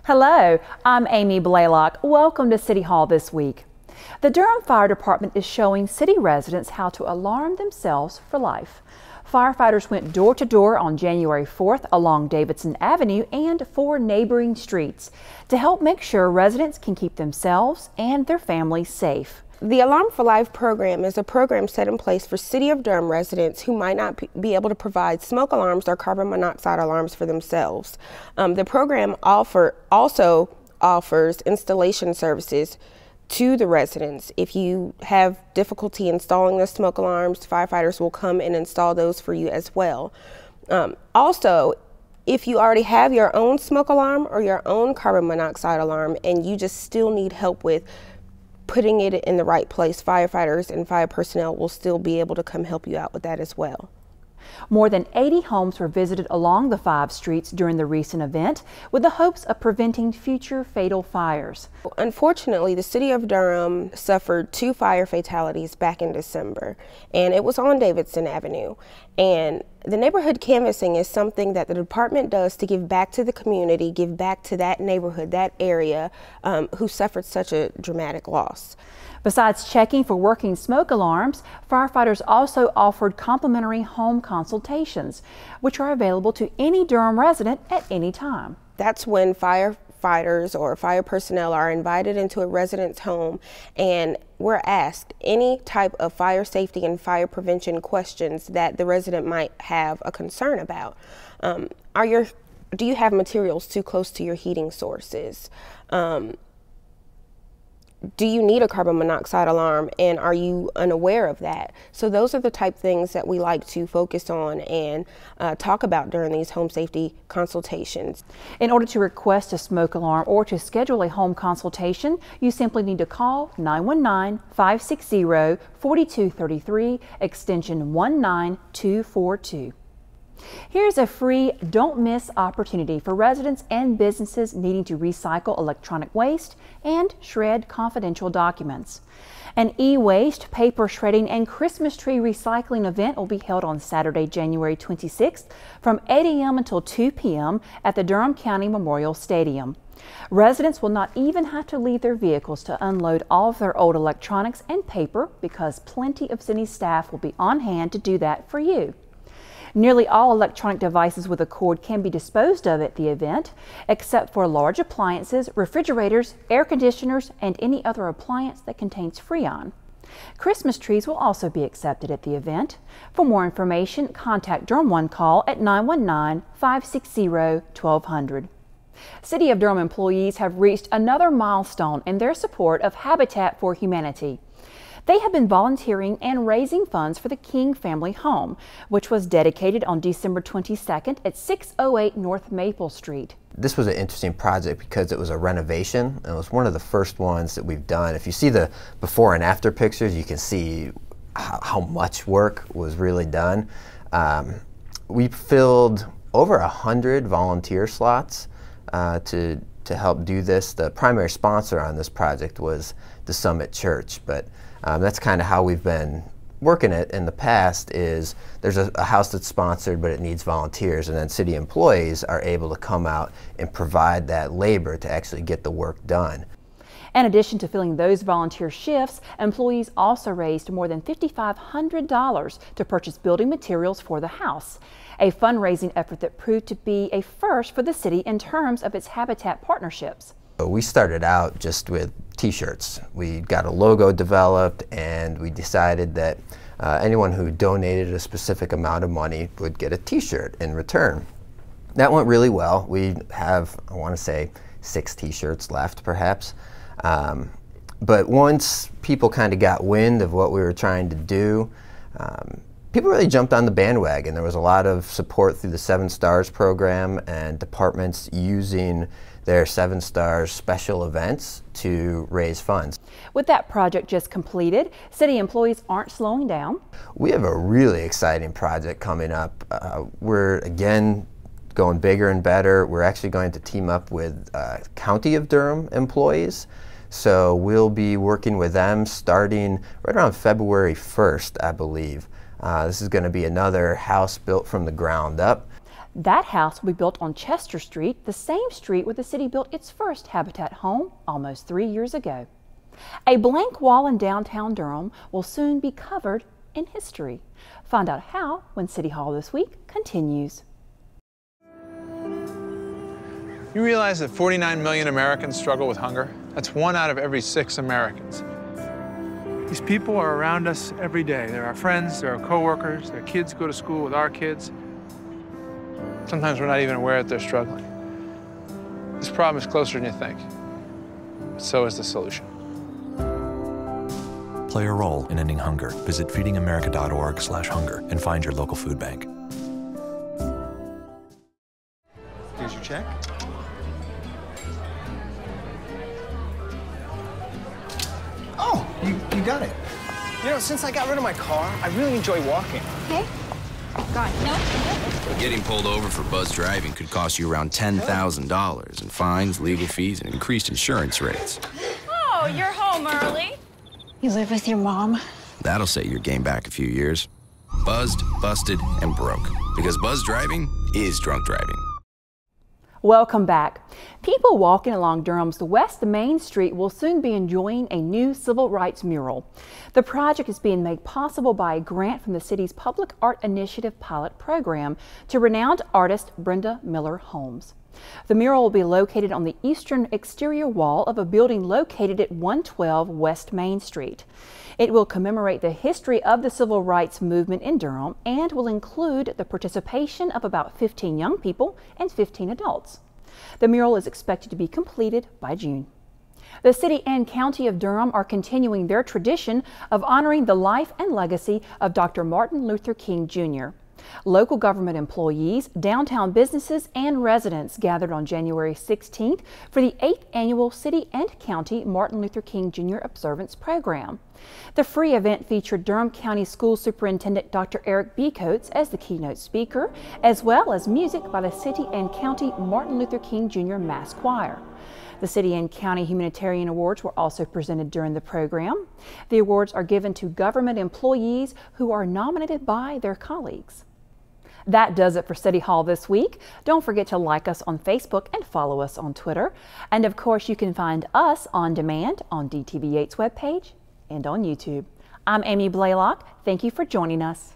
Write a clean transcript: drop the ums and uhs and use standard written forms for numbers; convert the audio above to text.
Hello, I'm Amy Blaylock. Welcome to City Hall this week. The Durham Fire Department is showing city residents how to alarm themselves for life. Firefighters went door to door on January 4th along Davidson Avenue and 4 neighboring streets to help make sure residents can keep themselves and their families safe. The Alarm for Life program is a program set in place for City of Durham residents who might not be able to provide smoke alarms or carbon monoxide alarms for themselves. The program also offers installation services to the residents. If you have difficulty installing the smoke alarms, firefighters will come and install those for you as well. Also, if you already have your own smoke alarm or your own carbon monoxide alarm and you just still need help with putting it in the right place, firefighters and fire personnel will still be able to come help you out with that as well. More than 80 homes were visited along the 5 streets during the recent event with the hopes of preventing future fatal fires. Unfortunately, the City of Durham suffered 2 fire fatalities back in December, and it was on Davidson Avenue. And the neighborhood canvassing is something that the department does to give back to the community, give back to that neighborhood, that area who suffered such a dramatic loss. Besides checking for working smoke alarms, firefighters also offered complimentary home consultations, which are available to any Durham resident at any time. That's when firefighters or fire personnel are invited into a resident's home and we're asked any type of fire safety and fire prevention questions that the resident might have a concern about. Do you have materials too close to your heating sources? Do you need a carbon monoxide alarm and are you unaware of that? So those are the type things that we like to focus on and talk about during these home safety consultations. In order to request a smoke alarm or to schedule a home consultation, you simply need to call 919-560-4233 extension 19242. Here's a free don't miss opportunity for residents and businesses needing to recycle electronic waste and shred confidential documents. An e-waste, paper shredding, and Christmas tree recycling event will be held on Saturday, January 26th from 8 a.m. until 2 p.m. at the Durham County Memorial Stadium. Residents will not even have to leave their vehicles to unload all of their old electronics and paper because plenty of city staff will be on hand to do that for you. Nearly all electronic devices with a cord can be disposed of at the event, except for large appliances, refrigerators, air conditioners, and any other appliance that contains Freon. Christmas trees will also be accepted at the event. For more information, contact Durham One Call at 919-560-1200. City of Durham employees have reached another milestone in their support of Habitat for Humanity. They have been volunteering and raising funds for the King family home, which was dedicated on December 22nd at 608 North Maple Street. This was an interesting project because it was a renovation and it was one of the first ones that we've done. If you see the before and after pictures, you can see how much work was really done. We filled over 100 volunteer slots to help do this. The primary sponsor on this project was the Summit Church, but that's kind of how we've been working it in the past. Is there's a house that's sponsored but it needs volunteers, and then city employees are able to come out and provide that labor to actually get the work done. In addition to filling those volunteer shifts, employees also raised more than $5,500 to purchase building materials for the house, a fundraising effort that proved to be a first for the city in terms of its Habitat partnerships. We started out just with t-shirts. We got a logo developed and we decided that anyone who donated a specific amount of money would get a t-shirt in return. That went really well. We have, I want to say, 6 t-shirts left perhaps. But once people kind of got wind of what we were trying to do, people really jumped on the bandwagon. There was a lot of support through the 7 Stars program and departments using their 7 Stars special events to raise funds. With that project just completed, city employees aren't slowing down. We have a really exciting project coming up. We're again going bigger and better. We're actually going to team up with County of Durham employees. So we'll be working with them starting right around February 1st, I believe. This is going to be another house built from the ground up. That house will be built on Chester Street, the same street where the city built its first Habitat home almost 3 years ago. A blank wall in downtown Durham will soon be covered in history. Find out how when City Hall This Week continues. You realize that 49 million Americans struggle with hunger? That's 1 out of every 6 Americans. These people are around us every day. They're our friends, they're our coworkers, their kids go to school with our kids. Sometimes we're not even aware that they're struggling. This problem is closer than you think. But so is the solution. Play a role in ending hunger. Visit feedingamerica.org/hunger and find your local food bank. Here's your check. Oh, you got it. You know, since I got rid of my car, I really enjoy walking. Okay. Got it. No. Getting pulled over for buzz driving could cost you around $10,000 in fines, legal fees, and increased insurance rates. Oh, you're home early. You live with your mom? That'll set your game back a few years. Buzzed, busted, and broke. Because buzz driving is drunk driving. Welcome back. People walking along Durham's West Main Street will soon be enjoying a new civil rights mural. The project is being made possible by a grant from the city's Public Art Initiative pilot program to renowned artist Brenda Miller Holmes. The mural will be located on the eastern exterior wall of a building located at 112 West Main Street. It will commemorate the history of the civil rights movement in Durham and will include the participation of about 15 young people and 15 adults. The mural is expected to be completed by June. The city and county of Durham are continuing their tradition of honoring the life and legacy of Dr. Martin Luther King Jr. Local government employees, downtown businesses, and residents gathered on January 16th for the 8th annual City and County Martin Luther King Jr. Observance Program. The free event featured Durham County School Superintendent Dr. Eric B. Coates as the keynote speaker, as well as music by the City and County Martin Luther King Jr. Mass Choir. The City and County Humanitarian Awards were also presented during the program. The awards are given to government employees who are nominated by their colleagues. That does it for City Hall this week. Don't forget to like us on Facebook and follow us on Twitter. And of course, you can find us on demand on DTV8's webpage and on YouTube. I'm Amy Blaylock. Thank you for joining us.